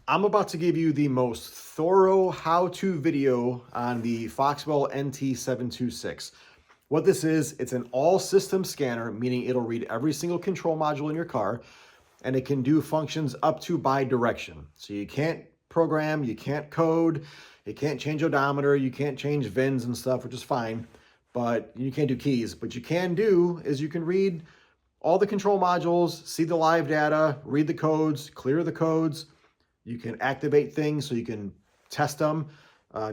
I'm about to give you the most thorough how-to video on the Foxwell NT726. What this is, it's an all-system scanner, meaning it'll read every single control module in your car, and it can do functions up to bi-direction. So you can't program, you can't code, you can't change odometer, you can't change VINs and stuff, which is fine, but you can't do keys. But you can do is you can read all the control modules, see the live data, read the codes, clear the codes. You can activate things so you can test them.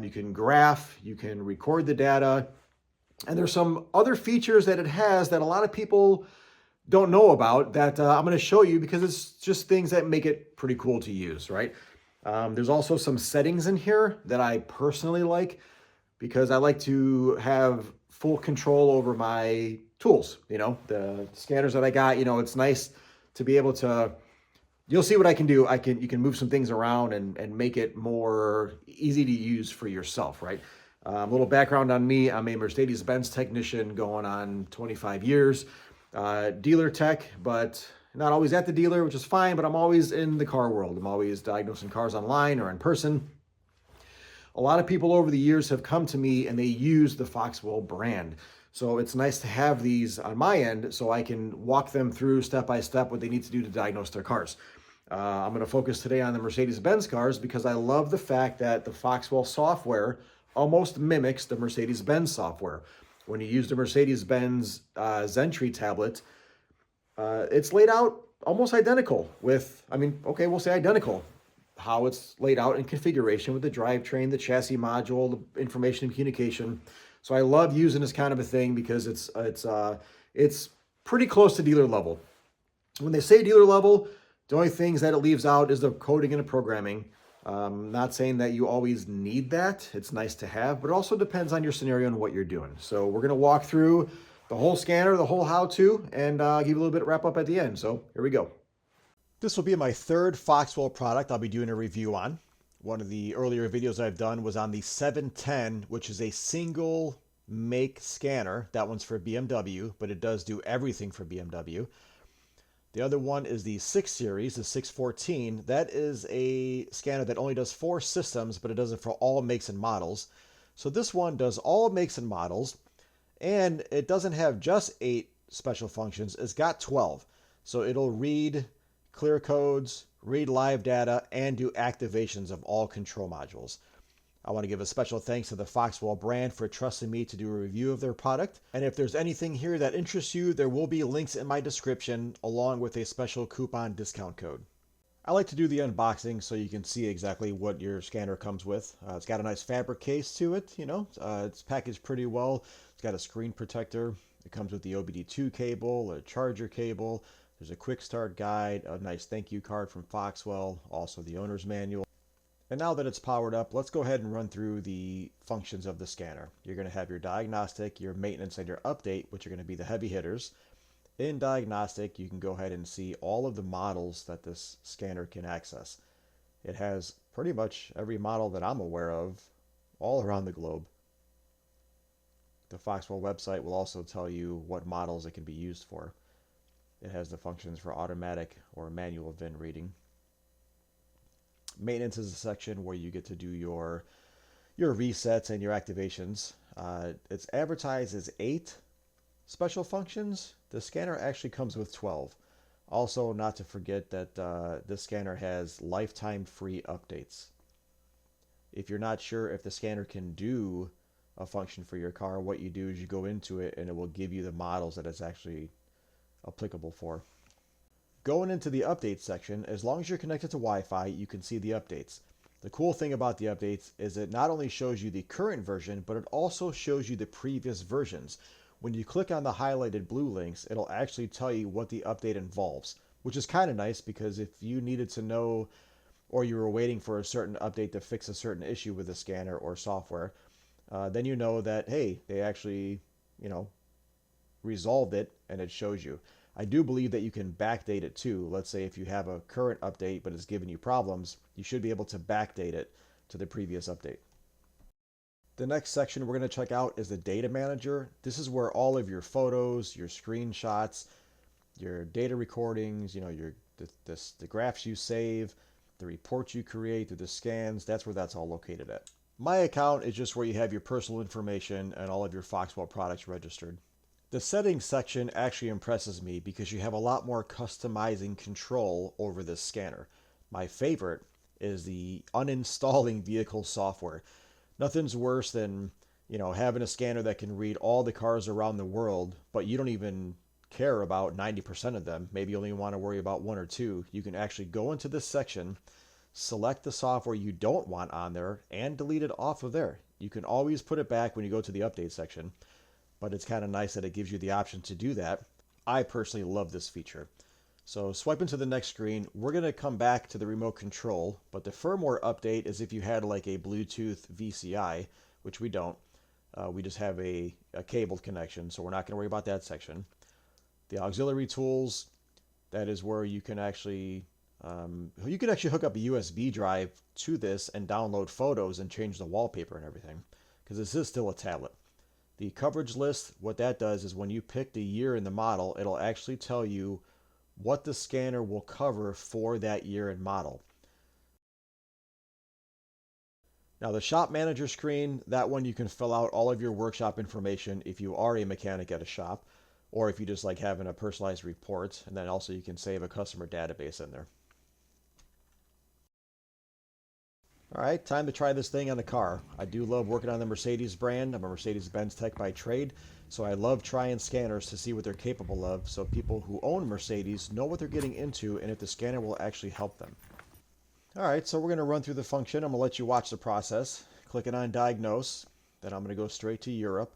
You can graph, you can record the data. And there's some other features that it has that a lot of people don't know about that I'm going to show you because it's just things that make it pretty cool to use, right? There's also some settings in here that I personally like because I like to have full control over my tools, the scanners that I got. It's nice to be able to. You'll see what I can do. You can move some things around and make it more easy to use for yourself, right? A little background on me. I'm a Mercedes-Benz technician going on 25 years. Dealer tech, but not always at the dealer, which is fine, but I'm always in the car world. I'm always diagnosing cars online or in person. A lot of people over the years have come to me and they use the Foxwell brand. So it's nice to have these on my end so I can walk them through step by step what they need to do to diagnose their cars. I'm going to focus today on the Mercedes-Benz cars because I love the fact that the Foxwell software almost mimics the Mercedes-Benz software. When you use the Mercedes-Benz Zentree tablet, it's laid out almost identical with, we'll say identical, how it's laid out in configuration with the drivetrain, the chassis module, the information and communication. So I love using this kind of a thing because it's pretty close to dealer level. When they say dealer level, the only things that it leaves out is the coding and the programming. Not saying that you always need that. It's nice to have, but it also depends on your scenario and what you're doing. So we're going to walk through the whole scanner, the whole how-to, and give you a little bit of wrap up at the end. So here we go. This will be my third Foxwell product I'll be doing a review on. One of the earlier videos I've done was on the 710, which is a single make scanner. That one's for BMW, but it does do everything for BMW. The other one is the 6 series, the 614. That is a scanner that only does 4 systems, but it does it for all makes and models. So this one does all makes and models, and it doesn't have just 8 special functions. It's got 12. So it'll read clear codes, read live data, and do activations of all control modules. I want to give a special thanks to the Foxwell brand for trusting me to do a review of their product. And if there's anything here that interests you, there will be links in my description along with a special coupon discount code. I like to do the unboxing so you can see exactly what your scanner comes with. It's got a nice fabric case to it, it's packaged pretty well. It's got a screen protector. It comes with the obd2 cable, a charger cable. There's a quick start guide, a nice thank you card from Foxwell, also the owner's manual. And now that it's powered up, let's go ahead and run through the functions of the scanner. You're going to have your diagnostic, your maintenance, and your update, which are going to be the heavy hitters. In diagnostic, you can go ahead and see all of the models that this scanner can access. It has pretty much every model that I'm aware of all around the globe. The Foxwell website will also tell you what models it can be used for. It has the functions for automatic or manual VIN reading. Maintenance is a section where you get to do your resets and your activations. It's advertised as 8 special functions. The scanner actually comes with 12. Also, not to forget that this scanner has lifetime free updates. If you're not sure if the scanner can do a function for your car, what you do is you go into it and it will give you the models that it's actually applicable for. Going into the updates section, as long as you're connected to Wi-Fi, you can see the updates. The cool thing about the updates is it not only shows you the current version, but it also shows you the previous versions. When you click on the highlighted blue links, it'll actually tell you what the update involves, which is kind of nice because if you needed to know or you were waiting for a certain update to fix a certain issue with the scanner or software, then you know that, hey, they actually, resolved it and it shows you. I do believe that you can backdate it too. Let's say if you have a current update but it's giving you problems, you should be able to backdate it to the previous update. The next section we're going to check out is the data manager. This is where all of your photos, your screenshots, your data recordings, the graphs you save, the reports you create, through the scans. That's where that's all located at. My account is just where you have your personal information and all of your Foxwell products registered. The settings section actually impresses me because you have a lot more customizing control over this scanner. My favorite is the uninstalling vehicle software. Nothing's worse than, having a scanner that can read all the cars around the world, but you don't even care about 90% of them. Maybe you only want to worry about one or two. You can actually go into this section, select the software you don't want on there, and delete it off of there. You can always put it back when you go to the update section, but it's kind of nice that it gives you the option to do that. I personally love this feature. So swiping to the next screen, we're going to come back to the remote control, but the firmware update is if you had like a Bluetooth VCI, which we don't. We just have a cabled connection, so we're not going to worry about that section. The auxiliary tools, that is where you can actually hook up a USB drive to this and download photos and change the wallpaper and everything, because this is still a tablet. The coverage list, what that does is when you pick the year and the model, it'll actually tell you what the scanner will cover for that year and model. Now the shop manager screen, that one you can fill out all of your workshop information if you are a mechanic at a shop, or if you just like having a personalized report, and then also you can save a customer database in there. All right, time to try this thing on the car. I do love working on the Mercedes brand. I'm a Mercedes-Benz tech by trade, so I love trying scanners to see what they're capable of, so people who own Mercedes know what they're getting into and if the scanner will actually help them. All right, so we're going to run through the function. I'm going to let you watch the process. Clicking on Diagnose, then I'm going to go straight to Europe.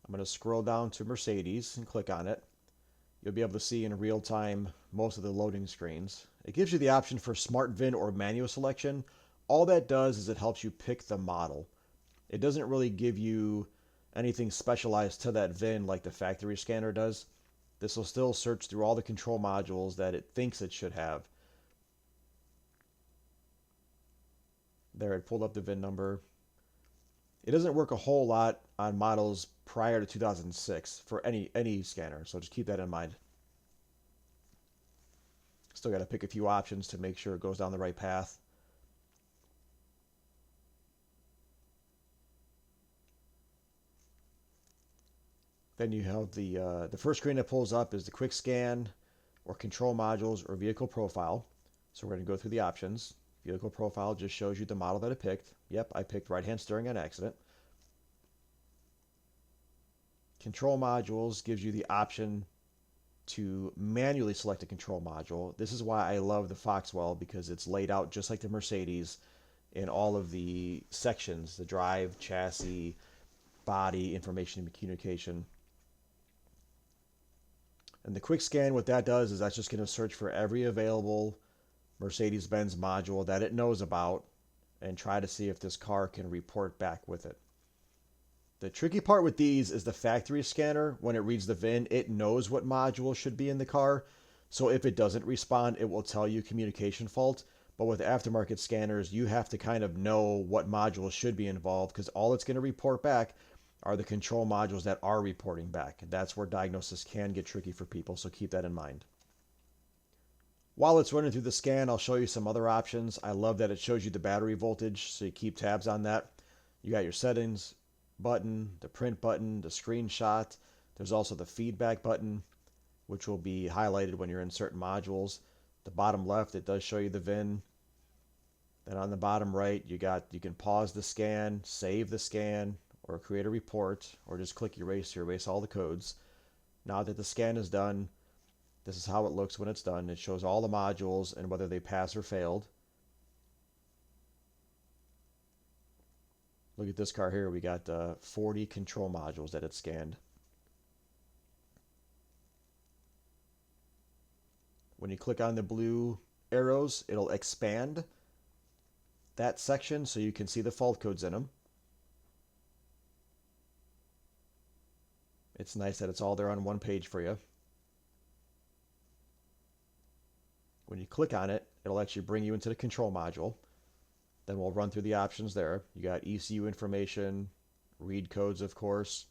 I'm going to scroll down to Mercedes and click on it. You'll be able to see in real time most of the loading screens. It gives you the option for Smart VIN or manual selection. All that does is it helps you pick the model. It doesn't really give you anything specialized to that VIN like the factory scanner does. This will still search through all the control modules that it thinks it should have. There, it pulled up the VIN number. It doesn't work a whole lot on models prior to 2006 for any scanner, so just keep that in mind. Still got to pick a few options to make sure it goes down the right path. Then you have the first screen that pulls up is the quick scan or control modules or vehicle profile. So we're going to go through the options. Vehicle profile just shows you the model that I picked. Yep, I picked right-hand steering on accident. Control modules gives you the option to manually select a control module. This is why I love the Foxwell, because it's laid out just like the Mercedes in all of the sections, the drive, chassis, body, information and communication. And the quick scan, what that does is that's just going to search for every available Mercedes-Benz module that it knows about and try to see if this car can report back with it. The tricky part with these is the factory scanner. When it reads the VIN, it knows what module should be in the car. So if it doesn't respond, it will tell you communication fault. But with aftermarket scanners, you have to kind of know what modules should be involved, because all it's going to report back are the control modules that are reporting back. And that's where diagnosis can get tricky for people, so keep that in mind. While it's running through the scan, I'll show you some other options. I love that it shows you the battery voltage, so you keep tabs on that. You got your settings button, the print button, the screenshot. There's also the feedback button, which will be highlighted when you're in certain modules. The bottom left, it does show you the VIN. Then on the bottom right, you can pause the scan, save the scan, or create a report, or just click erase to erase all the codes. Now that the scan is done, this is how it looks when it's done. It shows all the modules and whether they passed or failed. Look at this car here. We got 40 control modules that it scanned. When you click on the blue arrows, it'll expand that section so you can see the fault codes in them. It's nice that it's all there on one page for you. When you click on it, it'll actually bring you into the control module. Then we'll run through the options there. You got ECU information, read codes, of course.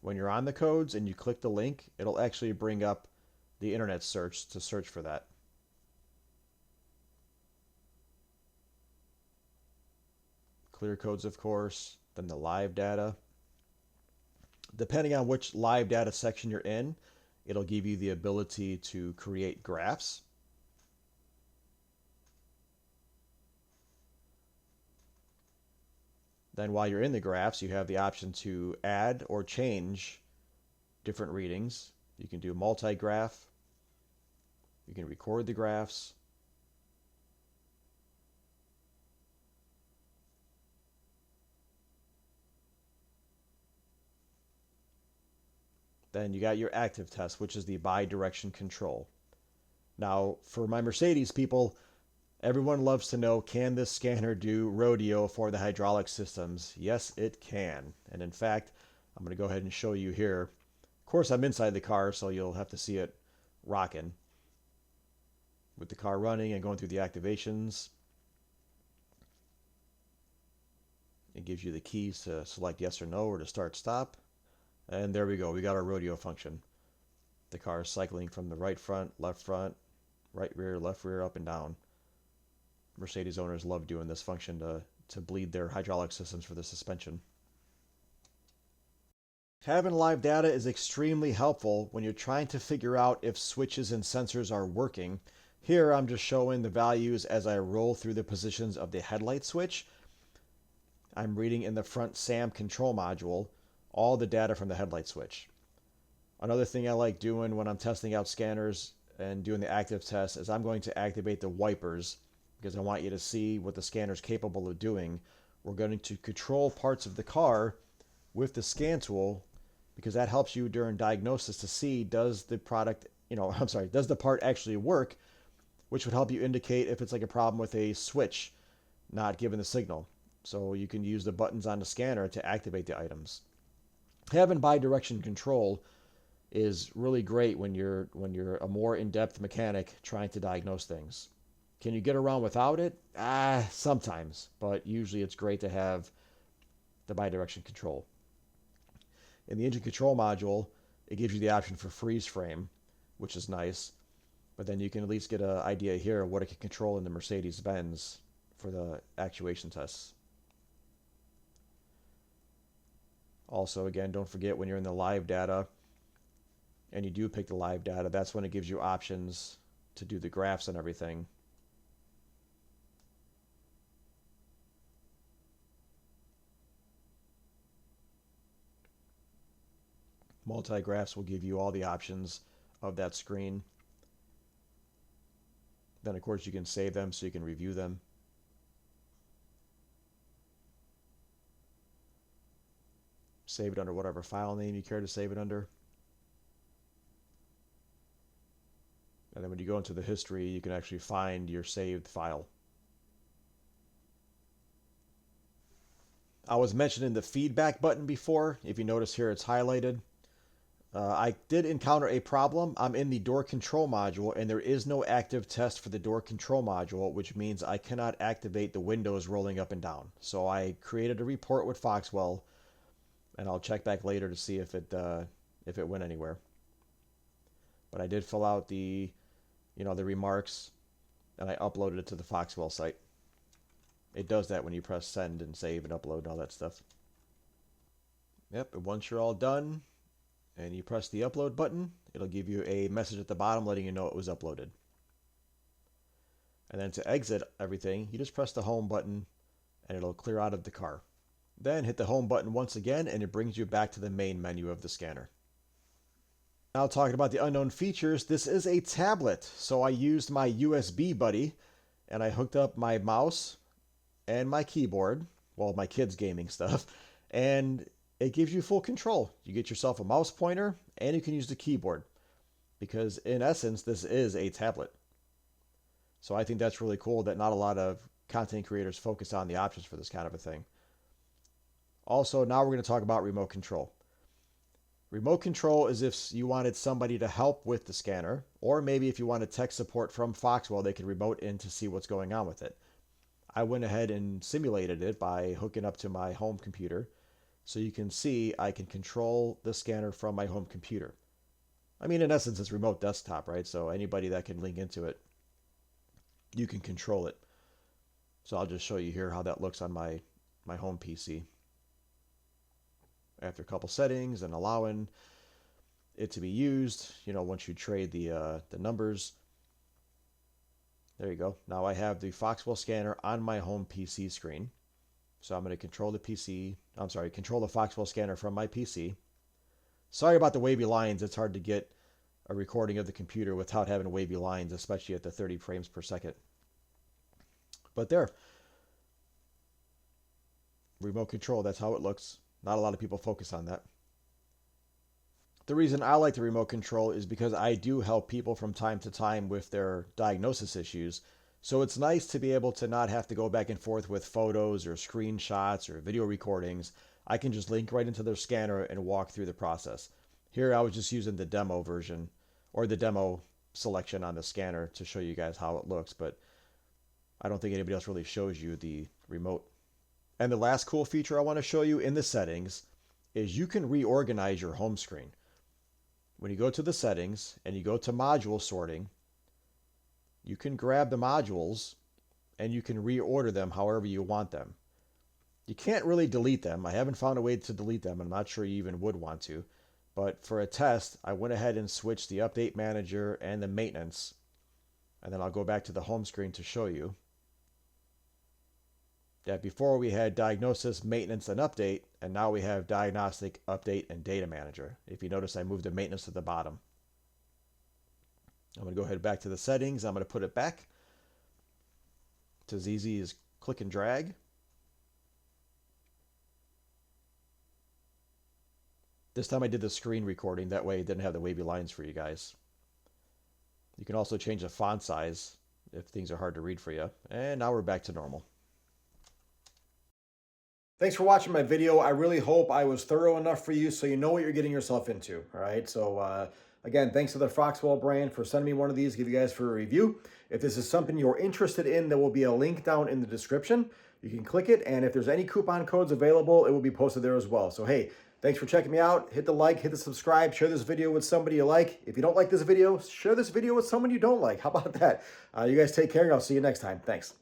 When you're on the codes and you click the link, it'll actually bring up the internet search to search for that. clear codes, of course, then the live data. Depending on which live data section you're in, it'll give you the ability to create graphs. Then while you're in the graphs, you have the option to add or change different readings. You can do multi-graph. You can record the graphs. Then you got your active test, which is the bi-direction control. Now, for my Mercedes people, everyone loves to know, can this scanner do rodeo for the hydraulic systems? Yes, it can. And in fact, I'm going to go ahead and show you here. Of course, I'm inside the car, so you'll have to see it rocking. With the car running and going through the activations, it gives you the keys to select yes or no or to start stop. And there we go. We got our rodeo function. The car is cycling from the right front, right rear, left rear, up and down. Mercedes owners love doing this function to bleed their hydraulic systems for the suspension. Having live data is extremely helpful when you're trying to figure out if switches and sensors are working. Here I'm just showing the values as I roll through the positions of the headlight switch. I'm reading in the front SAM control module all the data from the headlight switch. Another thing I like doing when I'm testing out scanners and doing the active test is I'm going to activate the wipers because I want you to see what the scanner is capable of doing. We're going to control parts of the car with the scan tool because that helps you during diagnosis to see, does the product, does the part actually work, which would help you indicate if it's like a problem with a switch not giving the signal. So you can use the buttons on the scanner to activate the items. Having bi-direction control is really great when you're a more in-depth mechanic trying to diagnose things. Can you get around without it? Sometimes, but usually it's great to have the bi-direction control. In the engine control module, it gives you the option for freeze frame, which is nice, but then you can at least get an idea here of what it can control in the Mercedes-Benz for the actuation tests. Also, again, don't forget when you're in the live data and you do pick the live data, that's when it gives you options to do the graphs and everything. Multi-graphs will give you all the options of that screen. Then, of course, you can save them so you can review them. Save it under whatever file name you care to save it under. And then when you go into the history, you can actually find your saved file. I was mentioning the feedback button before. If you notice here, it's highlighted. I did encounter a problem. I'm in the door control module, and there is no active test for the door control module, which means I cannot activate the windows rolling up and down. So I created a report with Foxwell, and I'll check back later to see if it went anywhere. But I did fill out the remarks, and I uploaded it to the Foxwell site. It does that when you press send and save and upload and all that stuff. Yep, and once you're all done and you press the upload button, it'll give you a message at the bottom letting you know it was uploaded. And then to exit everything, you just press the home button and it'll clear out of the car. Then hit the home button once again and it brings you back to the main menu of the scanner. Now talking about the unknown features, this is a tablet. So I used my USB buddy and I hooked up my mouse and my keyboard, well, my kids' gaming stuff, and it gives you full control. You get yourself a mouse pointer and you can use the keyboard because in essence, this is a tablet. So I think that's really cool that not a lot of content creators focus on the options for this kind of a thing. Also, now we're going to talk about remote control. Remote control is if you wanted somebody to help with the scanner, or maybe if you wanted tech support from Foxwell, they could remote in to see what's going on with it. I went ahead and simulated it by hooking up to my home computer. So you can see I can control the scanner from my home computer. I mean, in essence, it's remote desktop, right? So anybody that can link into it, you can control it. So I'll just show you here how that looks on my my home PC. After a couple settings and allowing it to be used, you know, once you trade the numbers, there you go. Now I have the Foxwell scanner on my home PC screen. So I'm going to control control the Foxwell scanner from my PC. Sorry about the wavy lines. It's hard to get a recording of the computer without having wavy lines, especially at the 30 frames per second. But there. Remote control, that's how it looks. Not a lot of people focus on that. The reason I like the remote control is because I do help people from time to time with their diagnosis issues. So it's nice to be able to not have to go back and forth with photos or screenshots or video recordings. I can just link right into their scanner and walk through the process. Here I was just using the demo version or the demo selection on the scanner to show you guys how it looks, but I don't think anybody else really shows you the remote. And the last cool feature I want to show you in the settings is you can reorganize your home screen. When you go to the settings and you go to module sorting, you can grab the modules and you can reorder them however you want them. You can't really delete them. I haven't found a way to delete them. I'm not sure you even would want to. But for a test, I went ahead and switched the update manager and the maintenance. And then I'll go back to the home screen to show you that before we had diagnosis, maintenance, and update, and now we have diagnostic, update, and data manager. If you notice, I moved the maintenance to the bottom. I'm going to go ahead back to the settings. I'm going to put it back. It's as easy as click and drag. This time I did the screen recording. That way it didn't have the wavy lines for you guys. You can also change the font size if things are hard to read for you. And now we're back to normal. Thanks for watching my video. I really hope I was thorough enough for you so you know what you're getting yourself into. All right. So again, thanks to the Foxwell brand for sending me one of these, give you guys for a review. If this is something you're interested in, there will be a link down in the description. You can click it. And if there's any coupon codes available, it will be posted there as well. So, hey, thanks for checking me out. Hit the like, hit the subscribe, share this video with somebody you like. If you don't like this video, share this video with someone you don't like. How about that? You guys take care and I'll see you next time. Thanks.